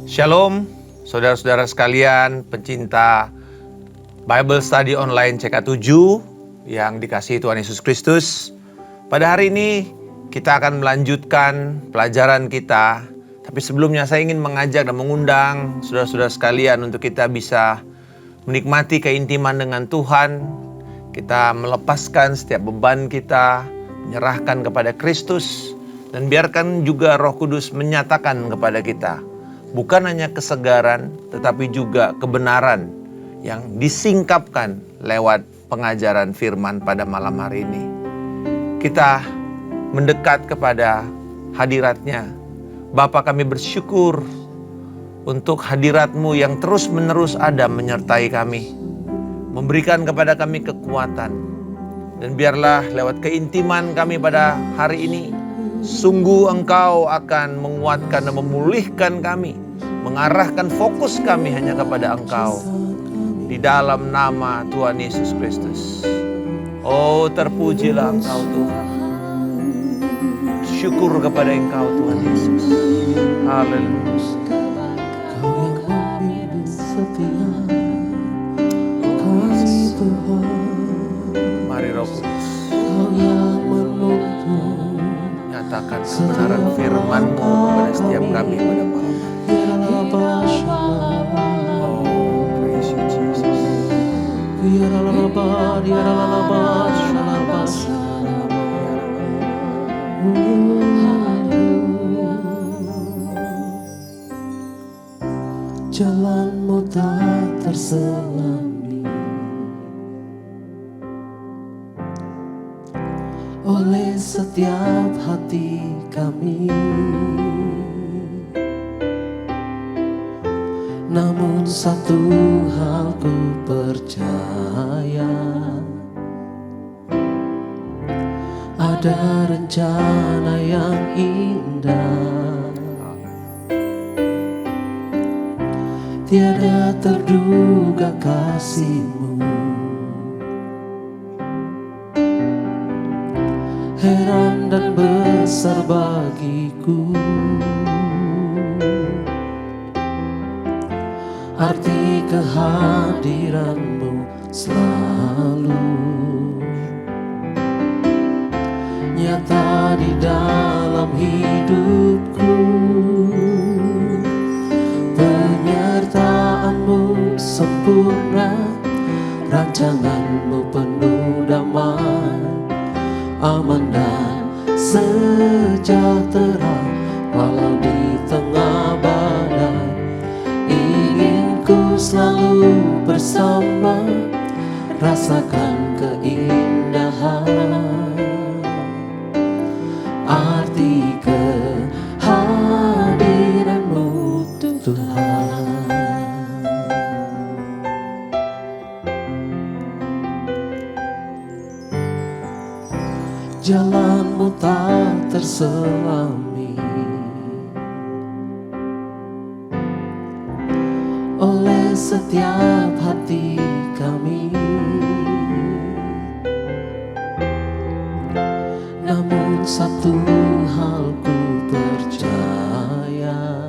Shalom, saudara-saudara sekalian, pencinta Bible Study Online CK7 yang dikasihi Tuhan Yesus Kristus. Pada hari ini kita akan melanjutkan pelajaran kita. Tapi sebelumnya saya ingin mengajak dan mengundang saudara-saudara sekalian untuk kita bisa menikmati keintiman dengan Tuhan. Kita melepaskan setiap beban kita, menyerahkan kepada Kristus, dan biarkan juga Roh Kudus menyatakan kepada kita bukan hanya kesegaran, tetapi juga kebenaran yang disingkapkan lewat pengajaran firman pada malam hari ini. Kita mendekat kepada hadirat-Nya. Bapa, kami bersyukur untuk hadirat-Mu yang terus-menerus ada menyertai kami, memberikan kepada kami kekuatan. Dan biarlah lewat keintiman kami pada hari ini, sungguh Engkau akan menguatkan dan memulihkan kami, mengarahkan fokus kami hanya kepada Engkau. Di dalam nama Tuhan Yesus Kristus. Oh, terpujilah Engkau Tuhan. Syukur kepada Engkau Tuhan Yesus. Haleluya. Mari Roh Kudus, nyatakan kebenaran firman-Mu kepada setiap kami pada malam hari. Oh, praise you Jesus. Jalan-Mu tak terselami oleh setiap hati kami. Namun satu hal ku percaya, ada rencana yang indah, tiada terduga kasih-Mu. Heran dan besar bagiku arti kehadiran-Mu selalu nyata di dalam hidupku. Penyertaan-Mu sempurna, rancangan-Mu penuh damai, aman dan sejahtera walau di tengah badai. Ingin ku selalu bersama, rasakan keindahan arti kehadiran-Mu Tuhan. Jalan-Mu tak terselami oleh setiap hati kami. Namun satu hal ku percaya,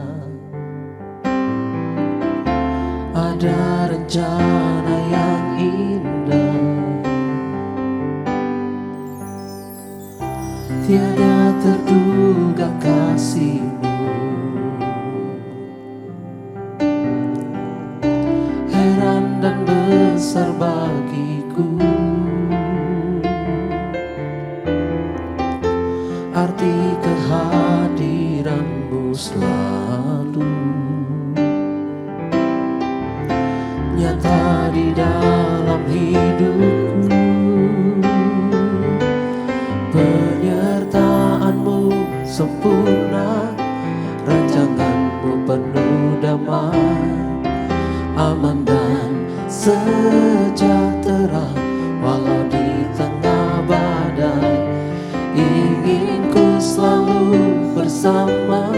ada rencana yang indah, tiada terduga kasih-Mu. Heran dan besar bagiku arti kehadiran-Mu selalu nyata di dalam hidupku. Penyertaan-Mu sempurna, rancangan-Mu penuh damai, aman dan sejahtera walau di tengah badai. Ingin ku selalu bersama,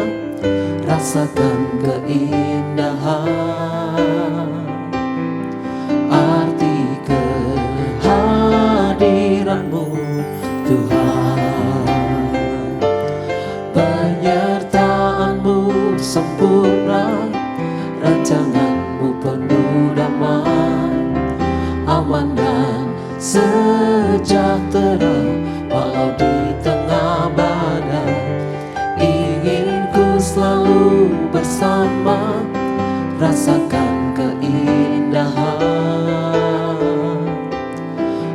rasakan keindahan arti kehadiran-Mu Tuhan. Penyertaan-Mu sempurna, bersama, rasakan keindahan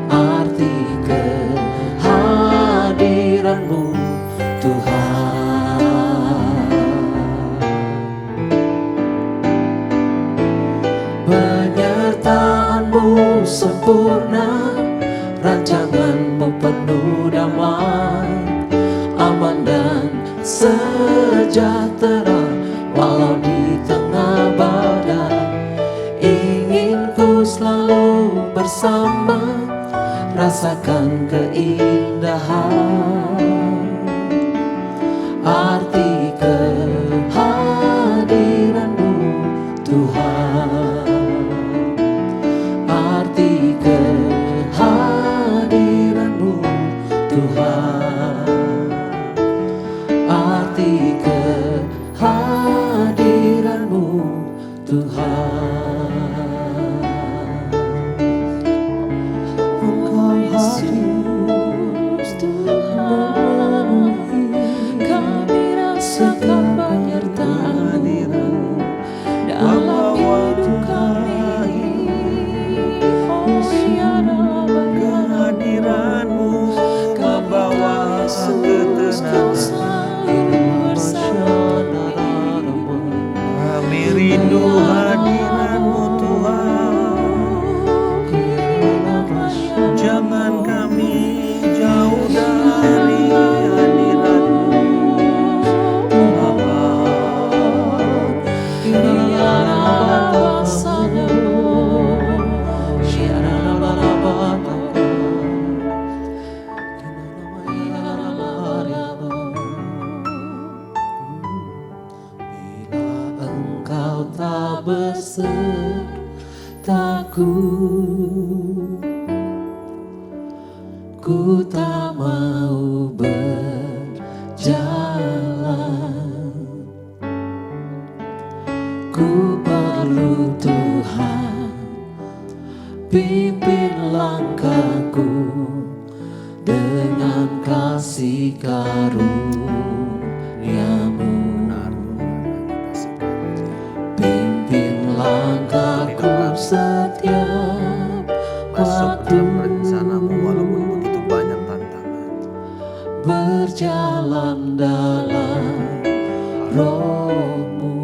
arti kehadiran-Mu Tuhan. Penyertaan-Mu sempurna, rancangan-Mu penuh damai, aman dan sejahtera walau di tengah badai. Ingin ku selalu bersama, rasakan keindahan arti kehadiran-Mu Tuhan. Arti kehadiran-Mu Tuhan. Arti kehadiran-Mu Tuhan. Engkau Yesus Tuhan, kami rasakan penyertaan-Mu dalam hidup kami. Oh ya Kehadiran-Mu membawa Yesus, Kau selalu bersama kami rindu hadirat-Mu Tuhan. Jangan kami jauh dari hadirat-Mu Bapa. Bila Engkau tak besertaku, ku tak mau berjalan. Ku perlu Tuhan, pimpin langkahku dengan kasih karunia-Mu. Pimpin langkahku setiap Masuk waktu, dalam rencana-Mu walaupun begitu banyak tantangan. berjalan dalam Roh-Mu.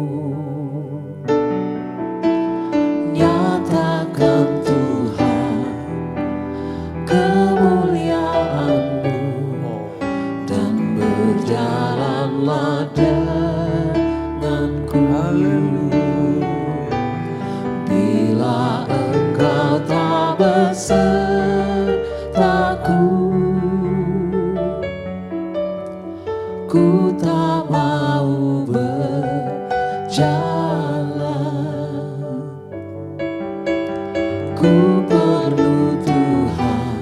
Nyatakan Tuhan kemuliaan-Mu dan berjalanlah denganku. Bila Engkau tak besertaku, ku tak mau berjalan. Ku perlu Tuhan,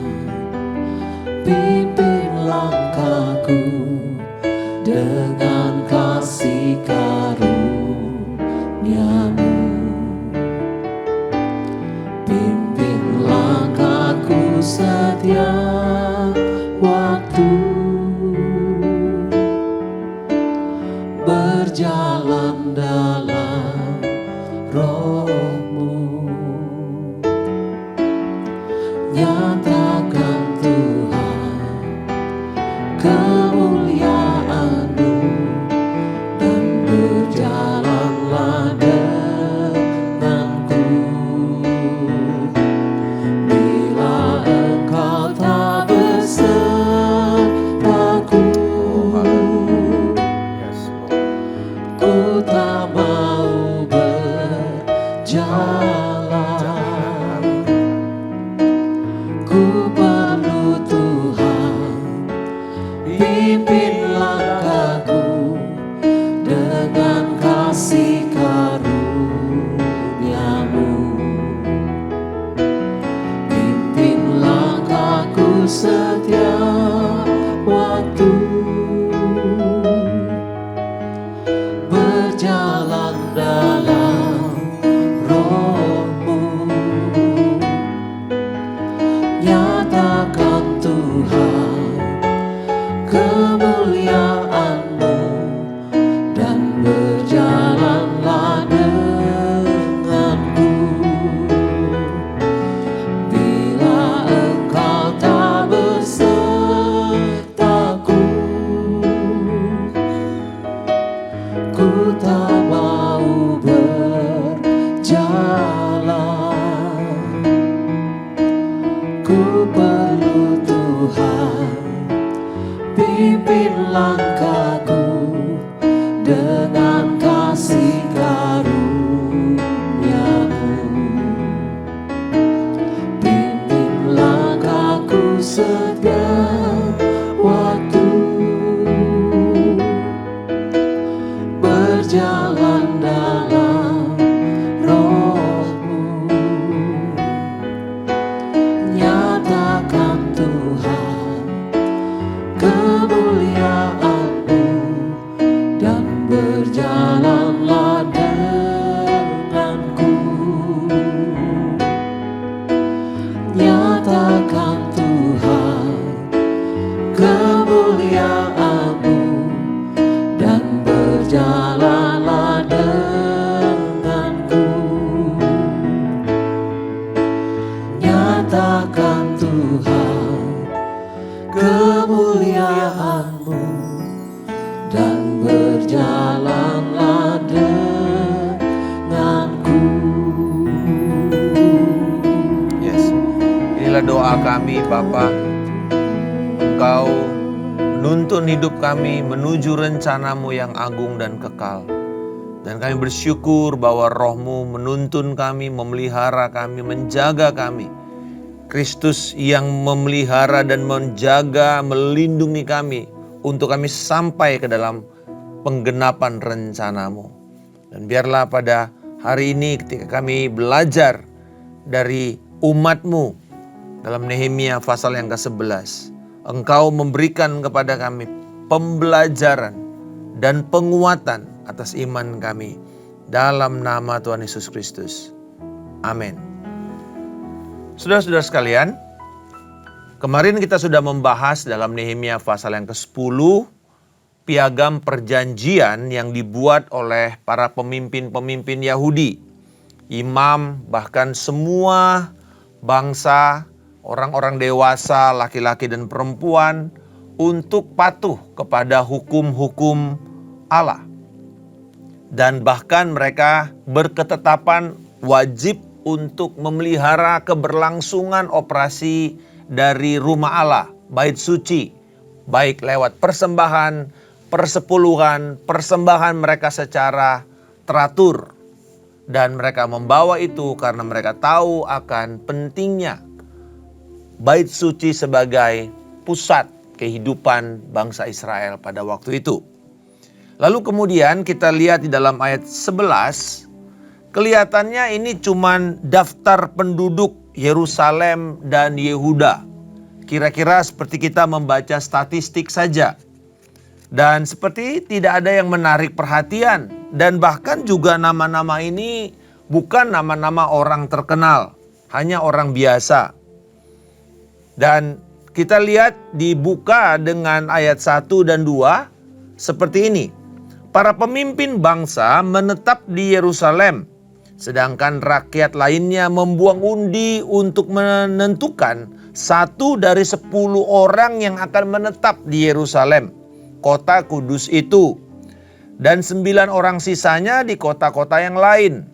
pimpin langkahku dengan kasih karunia-Mu. Pimpin langkahku setiap waktu, berjalan dalam Roh-Mu. Nyatakan Tuhan kemuliaan-Mu dan berjalanlah denganku. Bila Engkau tak besertaku, ku tak mau berjalan. Ku perlu Tuhan, pimpin langkahku dengan kasih karunia-Mu. Pimpin langkahku setiap waktu, berjalan dalam Roh-Mu. Nyatakan Tuhan kemuliaan-Mu dan berjalan tak mau berjalan. Ku perlu Tuhan, pimpin langkahku dengan kasih karunia-Mu. Pimpin langkahku setiap waktu, berjalan dalam Roh-Mu. Nyatakan Tuhan kemuliaan-Mu, dan berjalanlah denganku. Nyatakan Tuhan kemuliaan-Mu, dan berjalanlah denganku. Nyatakan Tuhan kemuliaan-Mu, dan berjalanlah denganku. Yes. Inilah doa kami Bapa. Engkau menuntun hidup kami menuju rencana-Mu yang agung dan kekal. Dan kami bersyukur bahwa Roh-Mu menuntun kami, memelihara kami, menjaga kami. Kristus yang memelihara dan menjaga, melindungi kami untuk kami sampai ke dalam penggenapan rencana-Mu. Dan biarlah pada hari ini ketika kami belajar dari umat-Mu dalam Nehemia pasal yang ke-11, Engkau memberikan kepada kami pembelajaran dan penguatan atas iman kami dalam nama Tuhan Yesus Kristus. Amin. Saudara-saudara sekalian, kemarin kita sudah membahas dalam Nehemia pasal yang ke-10 piagam perjanjian yang dibuat oleh para pemimpin-pemimpin Yahudi, imam, bahkan semua bangsa, orang-orang dewasa, laki-laki dan perempuan untuk patuh kepada hukum-hukum Allah. Dan bahkan mereka berketetapan wajib untuk memelihara keberlangsungan operasi dari rumah Allah, bait suci, baik lewat persembahan, persepuluhan, persembahan mereka secara teratur. Dan mereka membawa itu karena mereka tahu akan pentingnya bait suci sebagai pusat kehidupan bangsa Israel pada waktu itu. Lalu kemudian kita lihat di dalam ayat 11, kelihatannya ini cuman daftar penduduk Yerusalem dan Yehuda. Kira-kira seperti kita membaca statistik saja. Dan seperti tidak ada yang menarik perhatian. Dan bahkan juga nama-nama ini bukan nama-nama orang terkenal, hanya orang biasa. Dan kita lihat dibuka dengan ayat 1 dan 2 seperti ini. Para pemimpin bangsa menetap di Yerusalem, sedangkan rakyat lainnya membuang undi untuk menentukan 1 dari 10 orang yang akan menetap di Yerusalem, kota kudus itu. Dan 9 orang sisanya di kota-kota yang lain.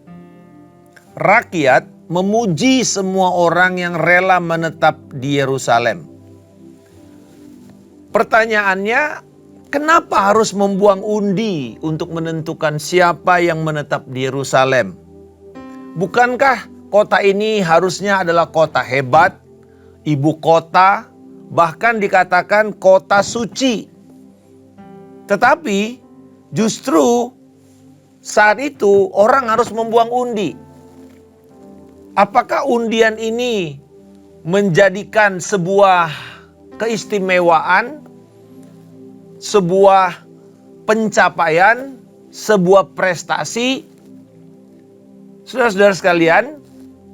Rakyat memuji semua orang yang rela menetap di Yerusalem. Pertanyaannya, kenapa harus membuang undi untuk menentukan siapa yang menetap di Yerusalem? Bukankah kota ini harusnya adalah kota hebat, ibu kota, bahkan dikatakan kota suci? Tetapi justru saat itu orang harus membuang undi. Apakah undian ini menjadikan sebuah keistimewaan, sebuah pencapaian, sebuah prestasi? Saudara-saudara sekalian,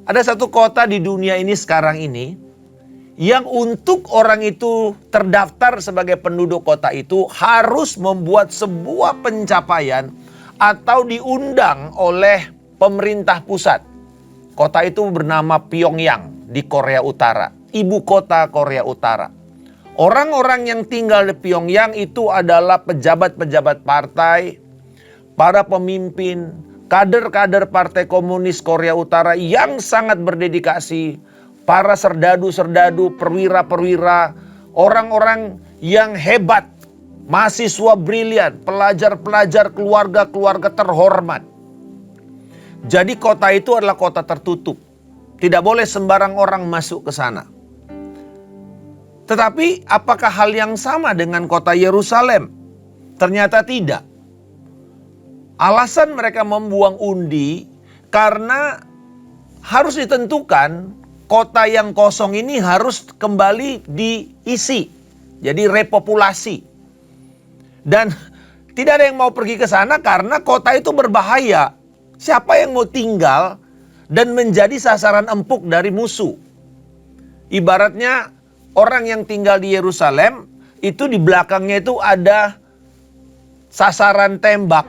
ada satu kota di dunia ini sekarang ini yang untuk orang itu terdaftar sebagai penduduk kota itu harus membuat sebuah pencapaian atau diundang oleh pemerintah pusat. Kota itu bernama Pyongyang di Korea Utara, ibu kota Korea Utara. Orang-orang yang tinggal di Pyongyang itu adalah pejabat-pejabat partai, para pemimpin, kader-kader Partai Komunis Korea Utara yang sangat berdedikasi, para serdadu-serdadu, perwira-perwira, orang-orang yang hebat, mahasiswa brilian, pelajar-pelajar, keluarga-keluarga terhormat. Jadi kota itu adalah kota tertutup. Tidak boleh sembarang orang masuk ke sana. Tetapi apakah hal yang sama dengan kota Yerusalem? Ternyata tidak. Alasan mereka membuang undi karena harus ditentukan kota yang kosong ini harus kembali diisi. Jadi repopulasi. Dan tidak ada yang mau pergi ke sana karena kota itu berbahaya. Siapa yang mau tinggal dan menjadi sasaran empuk dari musuh? Ibaratnya orang yang tinggal di Yerusalem itu di belakangnya itu ada sasaran tembak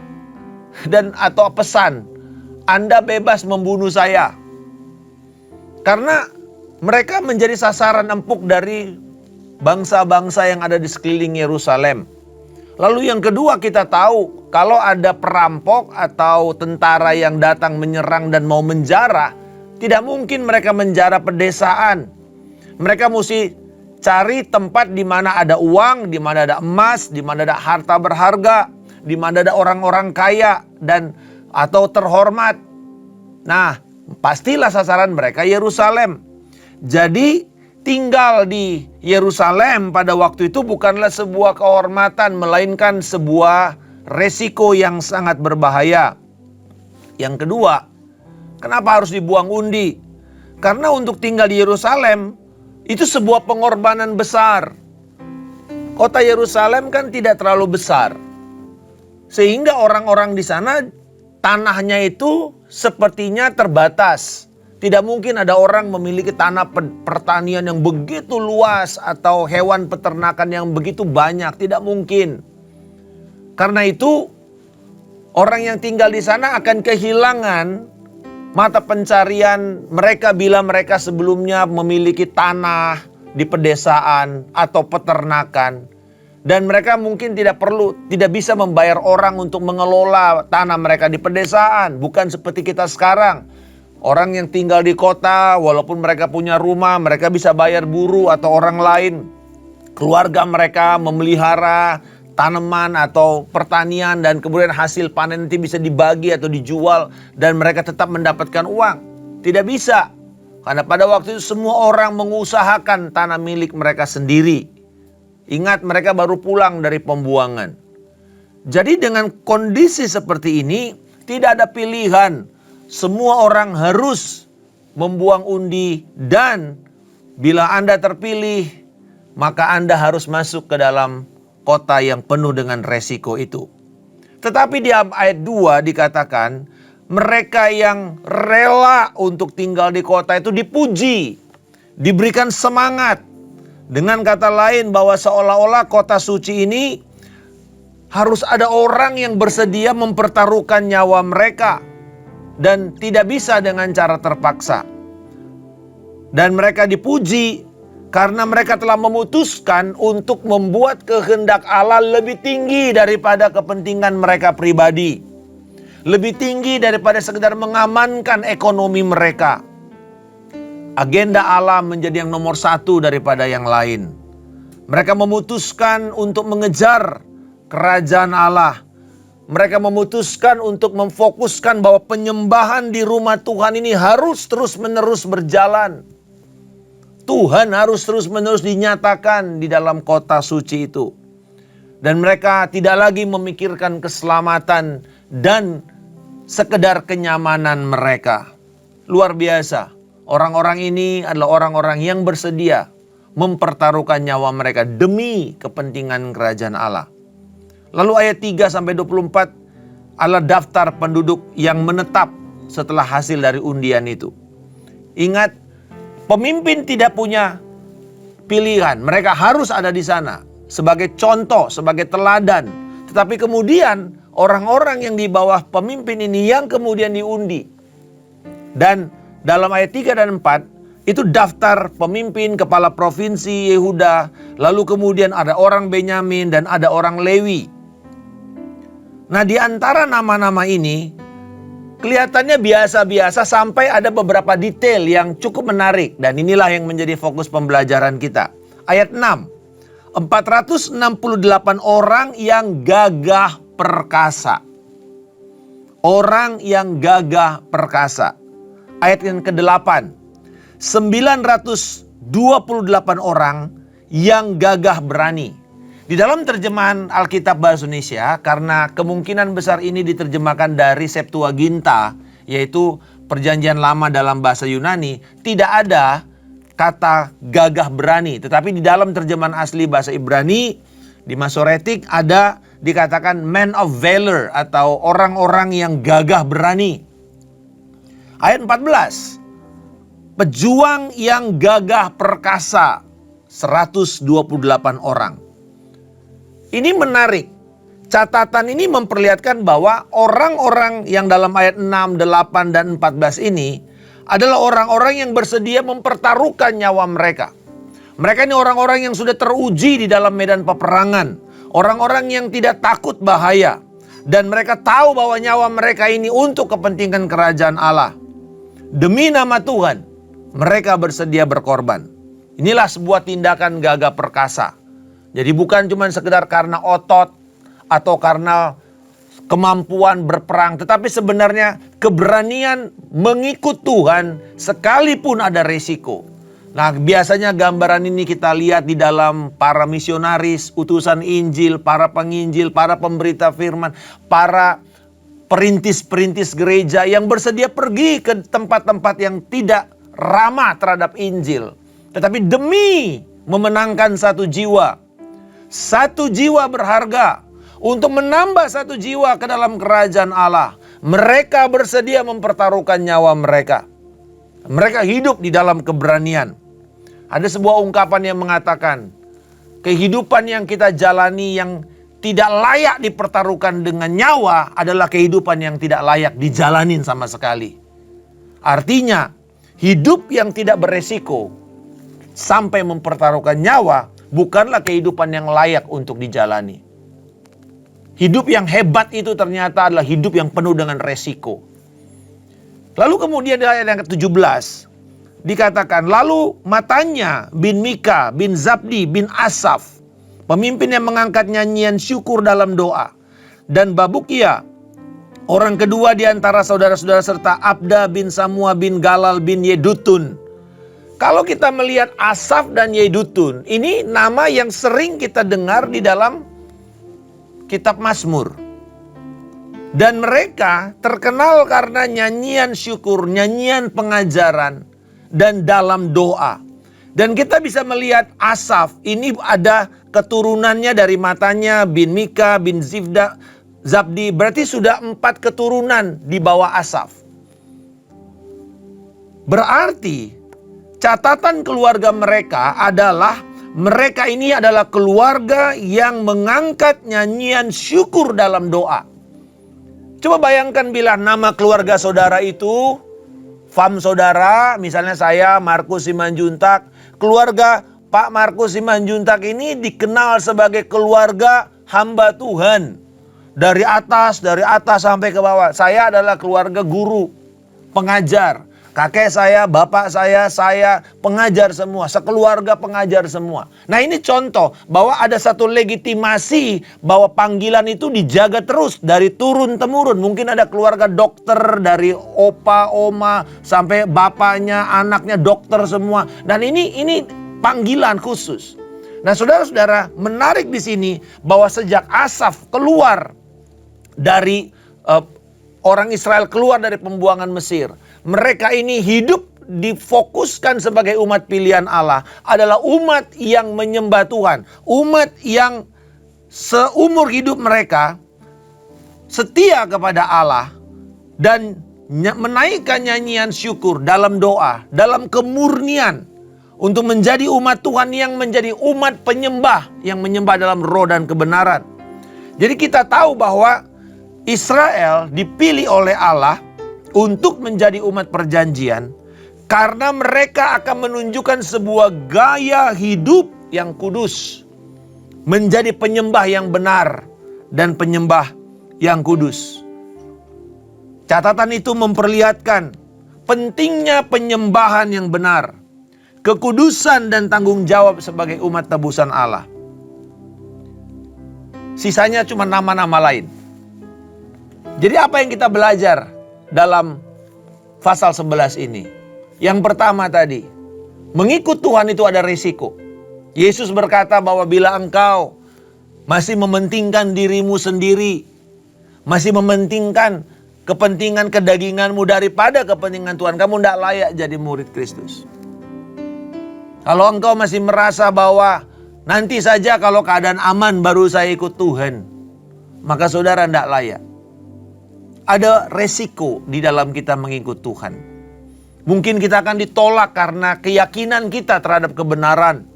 dan atau pesan, Anda bebas membunuh saya. Karena mereka menjadi sasaran empuk dari bangsa-bangsa yang ada di sekeliling Yerusalem. Lalu yang kedua, kita tahu kalau ada perampok atau tentara yang datang menyerang dan mau menjarah, tidak mungkin mereka menjarah pedesaan. Mereka mesti cari tempat di mana ada uang, di mana ada emas, di mana ada harta berharga, di mana ada orang-orang kaya dan atau terhormat. Nah, pastilah sasaran mereka Yerusalem. Jadi tinggal di Yerusalem pada waktu itu bukanlah sebuah kehormatan, melainkan sebuah resiko yang sangat berbahaya. Yang kedua, kenapa harus dibuang undi? Karena untuk tinggal di Yerusalem itu sebuah pengorbanan besar. Kota Yerusalem kan tidak terlalu besar, sehingga orang-orang di sana tanahnya itu sepertinya terbatas. Tidak mungkin ada orang memiliki tanah pertanian yang begitu luas atau hewan peternakan yang begitu banyak. Tidak mungkin. Karena itu orang yang tinggal di sana akan kehilangan mata pencarian mereka bila mereka sebelumnya memiliki tanah di pedesaan atau peternakan. Dan mereka mungkin tidak bisa membayar orang untuk mengelola tanah mereka di pedesaan. Bukan seperti kita sekarang. Orang yang tinggal di kota, walaupun mereka punya rumah, mereka bisa bayar buruh atau orang lain. Keluarga mereka memelihara tanaman atau pertanian dan kemudian hasil panen nanti bisa dibagi atau dijual dan mereka tetap mendapatkan uang. Tidak bisa. Karena pada waktu itu semua orang mengusahakan tanah milik mereka sendiri. Ingat, mereka baru pulang dari pembuangan. Jadi dengan kondisi seperti ini tidak ada pilihan. Semua orang harus membuang undi dan bila Anda terpilih, maka Anda harus masuk ke dalam kota yang penuh dengan resiko itu. Tetapi di ayat 2 dikatakan, mereka yang rela untuk tinggal di kota itu dipuji, diberikan semangat. Dengan kata lain bahwa seolah-olah kota suci ini harus ada orang yang bersedia mempertaruhkan nyawa mereka. Dan tidak bisa dengan cara terpaksa. Dan mereka dipuji karena mereka telah memutuskan untuk membuat kehendak Allah lebih tinggi daripada kepentingan mereka pribadi. Lebih tinggi daripada sekedar mengamankan ekonomi mereka. Agenda Allah menjadi yang nomor satu daripada yang lain. Mereka memutuskan untuk mengejar kerajaan Allah. Mereka memutuskan untuk memfokuskan bahwa penyembahan di rumah Tuhan ini harus terus-menerus berjalan. Tuhan harus terus-menerus dinyatakan di dalam kota suci itu. Dan mereka tidak lagi memikirkan keselamatan dan sekedar kenyamanan mereka. Luar biasa. Orang-orang ini adalah orang-orang yang bersedia mempertaruhkan nyawa mereka demi kepentingan kerajaan Allah. Lalu ayat 3-24 adalah daftar penduduk yang menetap setelah hasil dari undian itu. Ingat, pemimpin tidak punya pilihan. Mereka harus ada di sana sebagai contoh, sebagai teladan. Tetapi kemudian orang-orang yang di bawah pemimpin ini yang kemudian diundi. Dan dalam ayat 3 dan 4 itu daftar pemimpin kepala provinsi Yehuda. Lalu kemudian ada orang Benyamin dan ada orang Lewi. Nah, di antara nama-nama ini kelihatannya biasa-biasa sampai ada beberapa detail yang cukup menarik. Dan inilah yang menjadi fokus pembelajaran kita. Ayat 6. 468 orang yang gagah perkasa. Orang yang gagah perkasa. Ayat yang ke-8. 928 orang yang gagah berani. Di dalam terjemahan Alkitab Bahasa Indonesia, karena kemungkinan besar ini diterjemahkan dari Septuaginta, yaitu perjanjian lama dalam bahasa Yunani, tidak ada kata gagah berani. Tetapi di dalam terjemahan asli bahasa Ibrani, di Masoretik ada dikatakan men of valor atau orang-orang yang gagah berani. Ayat 14, pejuang yang gagah perkasa, 128 orang. Ini menarik. Catatan ini memperlihatkan bahwa orang-orang yang dalam ayat 6, 8, dan 14 ini adalah orang-orang yang bersedia mempertaruhkan nyawa mereka. Mereka ini orang-orang yang sudah teruji di dalam medan peperangan. Orang-orang yang tidak takut bahaya. Dan mereka tahu bahwa nyawa mereka ini untuk kepentingan kerajaan Allah. Demi nama Tuhan, mereka bersedia berkorban. Inilah sebuah tindakan gagah perkasa. Jadi bukan cuma sekedar karena otot atau karena kemampuan berperang, tetapi sebenarnya keberanian mengikut Tuhan sekalipun ada resiko. Nah, biasanya gambaran ini kita lihat di dalam para misionaris, utusan Injil, para penginjil, para pemberita firman, para perintis-perintis gereja yang bersedia pergi ke tempat-tempat yang tidak ramah terhadap Injil. Tetapi demi memenangkan satu jiwa berharga, untuk menambah satu jiwa ke dalam kerajaan Allah, mereka bersedia mempertaruhkan nyawa mereka. Mereka hidup di dalam keberanian. Ada sebuah ungkapan yang mengatakan, kehidupan yang kita jalani yang tidak layak dipertaruhkan dengan nyawa adalah kehidupan yang tidak layak dijalanin sama sekali. Artinya, hidup yang tidak beresiko sampai mempertaruhkan nyawa bukanlah kehidupan yang layak untuk dijalani. Hidup yang hebat itu ternyata adalah hidup yang penuh dengan resiko. Lalu kemudian di ayat yang ke-17 dikatakan, lalu Matanya bin Mika bin Zabdi bin Asaf, pemimpin yang mengangkat nyanyian syukur dalam doa, dan Babukia, orang kedua di antara saudara-saudara, serta Abda bin Samua bin Galal bin Yedutun. Kalau kita melihat Asaf dan Yedutun, ini nama yang sering kita dengar di dalam kitab Mazmur. Dan mereka terkenal karena nyanyian syukur, nyanyian pengajaran, dan dalam doa. Dan kita bisa melihat Asaf, ini ada keturunannya dari Matanya bin Mika bin Zabdi. Berarti sudah 4 keturunan di bawah Asaf. Berarti catatan keluarga mereka adalah mereka ini adalah keluarga yang mengangkat nyanyian syukur dalam doa. Coba bayangkan bila nama keluarga saudara itu, fam saudara, misalnya saya Markus Simanjuntak, keluarga Pak Markus Simanjuntak ini dikenal sebagai keluarga hamba Tuhan. Dari atas sampai ke bawah. Saya adalah keluarga guru, pengajar. Kakek saya, bapak saya pengajar semua, sekeluarga pengajar semua. Nah, ini contoh bahwa ada satu legitimasi bahwa panggilan itu dijaga terus dari turun-temurun. Mungkin ada keluarga dokter dari opa, oma, sampai bapaknya, anaknya dokter semua. Dan ini panggilan khusus. Nah, saudara-saudara, menarik di sini bahwa sejak Asaf keluar dari orang Israel keluar dari pembuangan Mesir, mereka ini hidup difokuskan sebagai umat pilihan Allah, adalah umat yang menyembah Tuhan, umat yang seumur hidup mereka setia kepada Allah dan menaikkan nyanyian syukur dalam doa, dalam kemurnian untuk menjadi umat Tuhan yang menjadi umat penyembah, yang menyembah dalam roh dan kebenaran. Jadi kita tahu bahwa Israel dipilih oleh Allah untuk menjadi umat perjanjian karena mereka akan menunjukkan sebuah gaya hidup yang kudus, menjadi penyembah yang benar dan penyembah yang kudus. Catatan itu memperlihatkan pentingnya penyembahan yang benar, kekudusan dan tanggung jawab sebagai umat tebusan Allah. Sisanya cuma nama-nama lain. Jadi apa yang kita belajar dalam pasal 11 ini? Yang pertama tadi, mengikut Tuhan itu ada risiko. Yesus berkata bahwa bila engkau masih mementingkan dirimu sendiri, masih mementingkan kepentingan kedaginganmu daripada kepentingan Tuhan, kamu tidak layak jadi murid Kristus. Kalau engkau masih merasa bahwa nanti saja kalau keadaan aman baru saya ikut Tuhan, maka saudara tidak layak. Ada resiko di dalam kita mengikut Tuhan. Mungkin kita akan ditolak karena keyakinan kita terhadap kebenaran.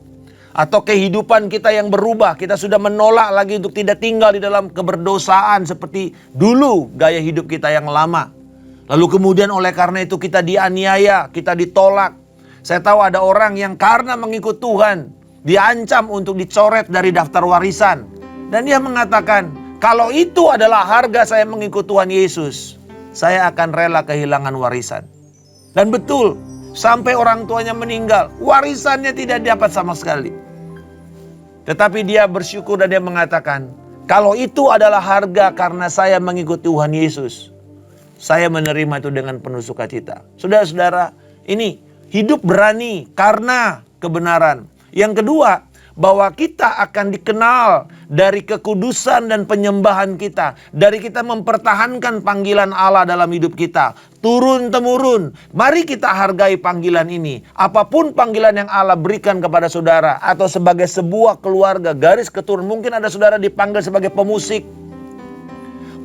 Atau kehidupan kita yang berubah. Kita sudah menolak lagi untuk tidak tinggal di dalam keberdosaan seperti dulu gaya hidup kita yang lama. Lalu kemudian oleh karena itu kita dianiaya, kita ditolak. Saya tahu ada orang yang karena mengikut Tuhan, diancam untuk dicoret dari daftar warisan. Dan dia mengatakan, kalau itu adalah harga saya mengikut Tuhan Yesus, saya akan rela kehilangan warisan. Dan betul, sampai orang tuanya meninggal, warisannya tidak dapat sama sekali. Tetapi dia bersyukur dan dia mengatakan, kalau itu adalah harga karena saya mengikut Tuhan Yesus, saya menerima itu dengan penuh sukacita. Saudara-saudara, ini hidup berani karena kebenaran. Yang kedua, bahwa kita akan dikenal dari kekudusan dan penyembahan kita. Dari kita mempertahankan panggilan Allah dalam hidup kita. Turun-temurun, mari kita hargai panggilan ini. Apapun panggilan yang Allah berikan kepada saudara. Atau sebagai sebuah keluarga, garis keturunan. Mungkin ada saudara dipanggil sebagai pemusik.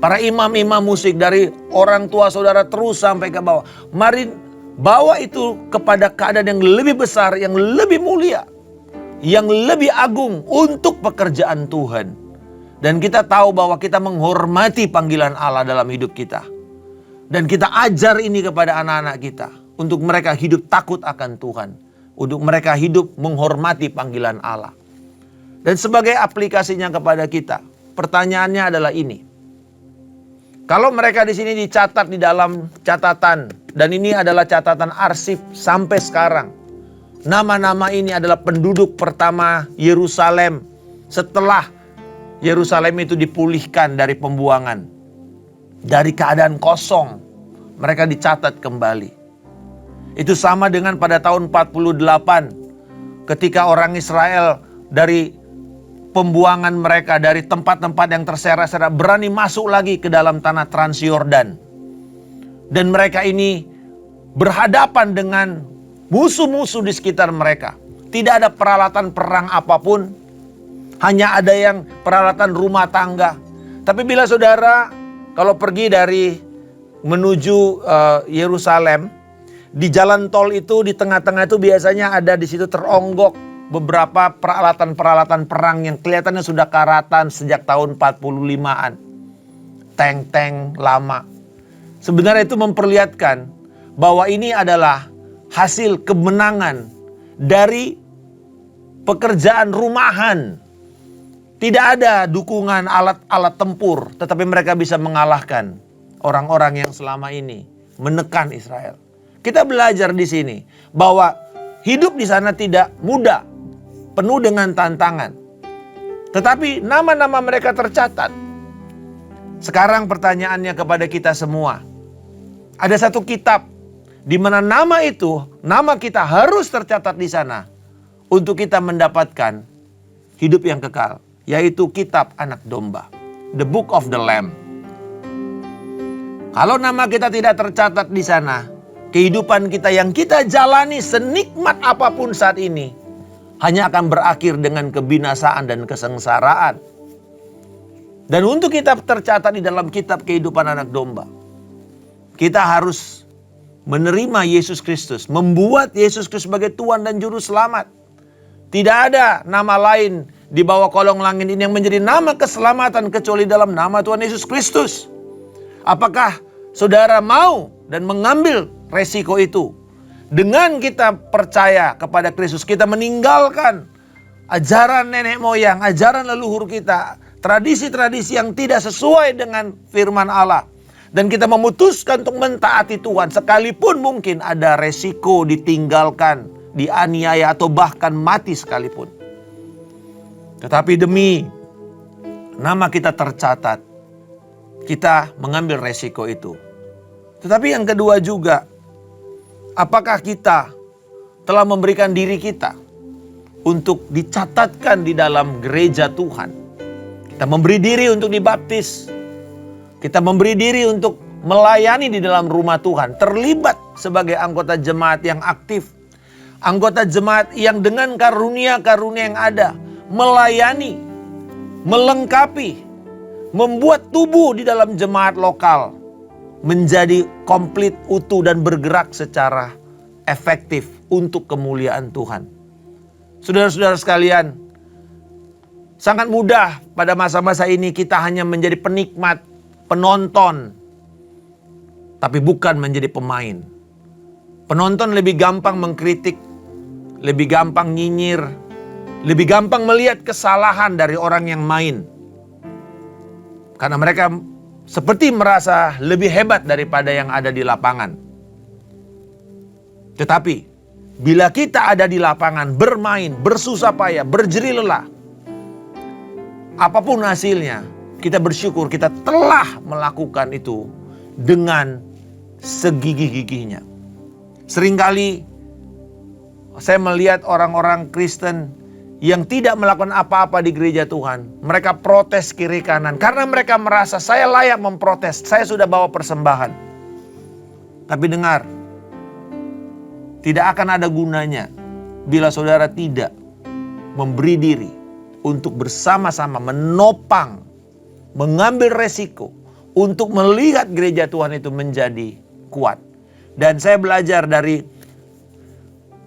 Para imam-imam musik dari orang tua saudara terus sampai ke bawah. Mari bawa itu kepada keadaan yang lebih besar, yang lebih mulia, yang lebih agung untuk pekerjaan Tuhan. Dan kita tahu bahwa kita menghormati panggilan Allah dalam hidup kita. Dan kita ajar ini kepada anak-anak kita. Untuk mereka hidup takut akan Tuhan. Untuk mereka hidup menghormati panggilan Allah. Dan sebagai aplikasinya kepada kita, pertanyaannya adalah ini. Kalau mereka di sini dicatat di dalam catatan, dan ini adalah catatan arsip sampai sekarang. Nama-nama ini adalah penduduk pertama Yerusalem setelah Yerusalem itu dipulihkan dari pembuangan. Dari keadaan kosong, mereka dicatat kembali. Itu sama dengan pada tahun 48 ketika orang Israel dari pembuangan mereka dari tempat-tempat yang terserak-serak berani masuk lagi ke dalam tanah Transyordan. Dan mereka ini berhadapan dengan musuh-musuh di sekitar mereka. Tidak ada peralatan perang apapun. Hanya ada yang peralatan rumah tangga. Tapi bila saudara kalau pergi dari menuju Yerusalem, di jalan tol itu di tengah-tengah itu biasanya ada di situ teronggok beberapa peralatan-peralatan perang yang kelihatannya sudah karatan sejak tahun 45-an. Tank-tank lama. Sebenarnya itu memperlihatkan bahwa ini adalah hasil kemenangan dari pekerjaan rumahan. Tidak ada dukungan alat-alat tempur, tetapi mereka bisa mengalahkan orang-orang yang selama ini menekan Israel. Kita belajar di sini bahwa hidup di sana tidak mudah, penuh dengan tantangan. Tetapi nama-nama mereka tercatat. Sekarang pertanyaannya kepada kita semua. Ada satu kitab di mana nama itu, nama kita harus tercatat di sana untuk kita mendapatkan hidup yang kekal, yaitu kitab Anak Domba, The Book of the Lamb. Kalau nama kita tidak tercatat di sana, kehidupan kita yang kita jalani senikmat apapun saat ini hanya akan berakhir dengan kebinasaan dan kesengsaraan. Dan untuk kita tercatat di dalam kitab kehidupan Anak Domba, kita harus menerima Yesus Kristus, membuat Yesus Kristus sebagai Tuhan dan Juru Selamat. Tidak ada nama lain di bawah kolong langit ini yang menjadi nama keselamatan kecuali dalam nama Tuhan Yesus Kristus. Apakah saudara mau dan mengambil resiko itu? Dengan kita percaya kepada Kristus, kita meninggalkan ajaran nenek moyang, ajaran leluhur kita, tradisi-tradisi yang tidak sesuai dengan firman Allah. Dan kita memutuskan untuk mentaati Tuhan sekalipun mungkin ada resiko ditinggalkan, dianiaya atau bahkan mati sekalipun. Tetapi demi nama kita tercatat, kita mengambil resiko itu. Tetapi yang kedua juga, apakah kita telah memberikan diri kita untuk dicatatkan di dalam gereja Tuhan? Kita memberi diri untuk dibaptis. Kita memberi diri untuk melayani di dalam rumah Tuhan. Terlibat sebagai anggota jemaat yang aktif. Anggota jemaat yang dengan karunia-karunia yang ada. Melayani, melengkapi, membuat tubuh di dalam jemaat lokal menjadi komplit, utuh dan bergerak secara efektif untuk kemuliaan Tuhan. Saudara-saudara sekalian, sangat mudah pada masa-masa ini kita hanya menjadi penikmat, penonton, tapi bukan menjadi pemain. Penonton lebih gampang mengkritik, lebih gampang nyinyir, lebih gampang melihat kesalahan dari orang yang main. Karena mereka seperti merasa lebih hebat daripada yang ada di lapangan. Tetapi bila kita ada di lapangan, bermain, bersusah payah, berjerih lelah, apapun hasilnya, kita bersyukur kita telah melakukan itu dengan segigih-gigihnya. Seringkali saya melihat orang-orang Kristen yang tidak melakukan apa-apa di gereja Tuhan. Mereka protes kiri kanan karena mereka merasa saya layak memprotes. Saya sudah bawa persembahan. Tapi dengar, tidak akan ada gunanya bila saudara tidak memberi diri untuk bersama-sama menopang, mengambil resiko untuk melihat gereja Tuhan itu menjadi kuat. Dan saya belajar dari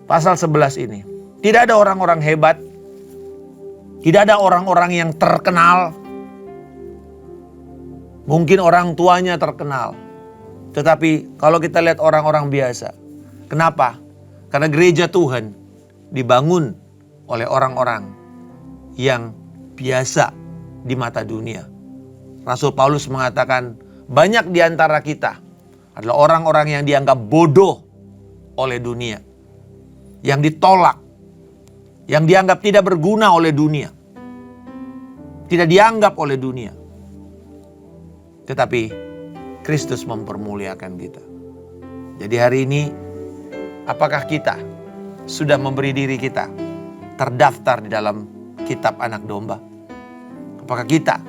pasal 11 ini. Tidak ada orang-orang hebat. Tidak ada orang-orang yang terkenal. Mungkin orang tuanya terkenal. Tetapi kalau kita lihat orang-orang biasa. Kenapa? Karena gereja Tuhan dibangun oleh orang-orang yang biasa di mata dunia. Rasul Paulus mengatakan banyak di antara kita adalah orang-orang yang dianggap bodoh oleh dunia. Yang ditolak. Yang dianggap tidak berguna oleh dunia. Tidak dianggap oleh dunia. Tetapi Kristus mempermuliakan kita. Jadi hari ini, apakah kita sudah memberi diri kita terdaftar di dalam kitab anak domba? Apakah kita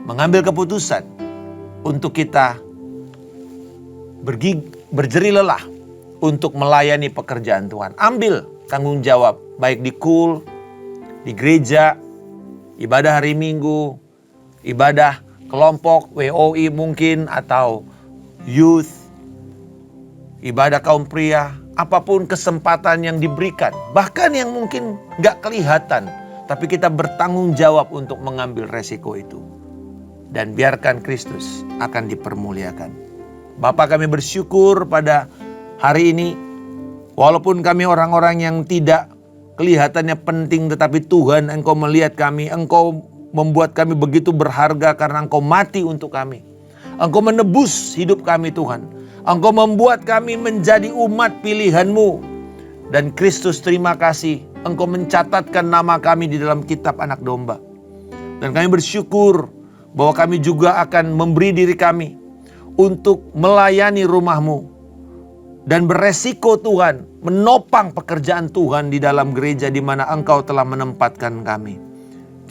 mengambil keputusan untuk kita berjerih lelah untuk melayani pekerjaan Tuhan? Ambil tanggung jawab baik di KUL, di gereja, ibadah hari Minggu, ibadah kelompok WOI mungkin atau youth, ibadah kaum pria, apapun kesempatan yang diberikan, bahkan yang mungkin gak kelihatan, tapi kita bertanggung jawab untuk mengambil resiko itu. Dan biarkan Kristus akan dipermuliakan. Bapa, kami bersyukur pada hari ini, walaupun kami orang-orang yang tidak kelihatannya penting, tetapi Tuhan, Engkau melihat kami, Engkau membuat kami begitu berharga karena Engkau mati untuk kami. Engkau menebus hidup kami Tuhan. Engkau membuat kami menjadi umat pilihan-Mu. Dan Kristus, terima kasih, Engkau mencatatkan nama kami di dalam kitab anak domba. Dan kami bersyukur bahwa kami juga akan memberi diri kami untuk melayani rumah-Mu. Dan beresiko Tuhan, menopang pekerjaan Tuhan di dalam gereja di mana Engkau telah menempatkan kami.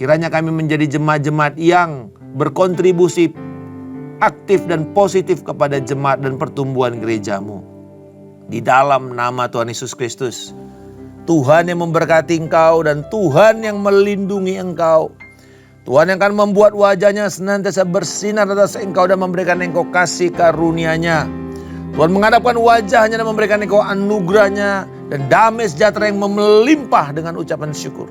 Kiranya kami menjadi jemaat-jemaat yang berkontribusi aktif dan positif kepada jemaat dan pertumbuhan gereja-Mu. Di dalam nama Tuhan Yesus Kristus, Tuhan yang memberkati engkau dan Tuhan yang melindungi engkau. Tuhan yang akan membuat wajahnya senantiasa bersinar atas engkau dan memberikan engkau kasih karunia-Nya. Tuhan menghadapkan wajahnya dan memberikan engkau anugerahnya dan damai sejahtera yang melimpah dengan ucapan syukur.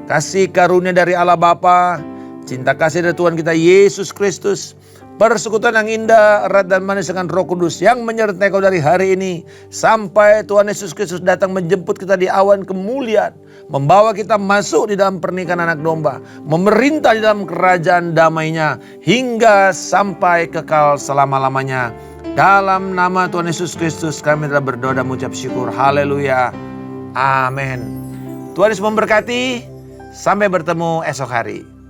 Kasih karunia dari Allah Bapa, cinta kasih dari Tuhan kita Yesus Kristus, persekutuan yang indah, erat dan manis dengan Roh Kudus yang menyertai kau dari hari ini sampai Tuhan Yesus Kristus datang menjemput kita di awan kemuliaan, membawa kita masuk di dalam pernikahan anak domba, memerintah di dalam kerajaan damai-Nya hingga sampai kekal selama-lamanya. Dalam nama Tuhan Yesus Kristus kami telah berdoa dan mengucap syukur. Haleluya. Amin. Tuhan Yesus memberkati. Sampai bertemu esok hari.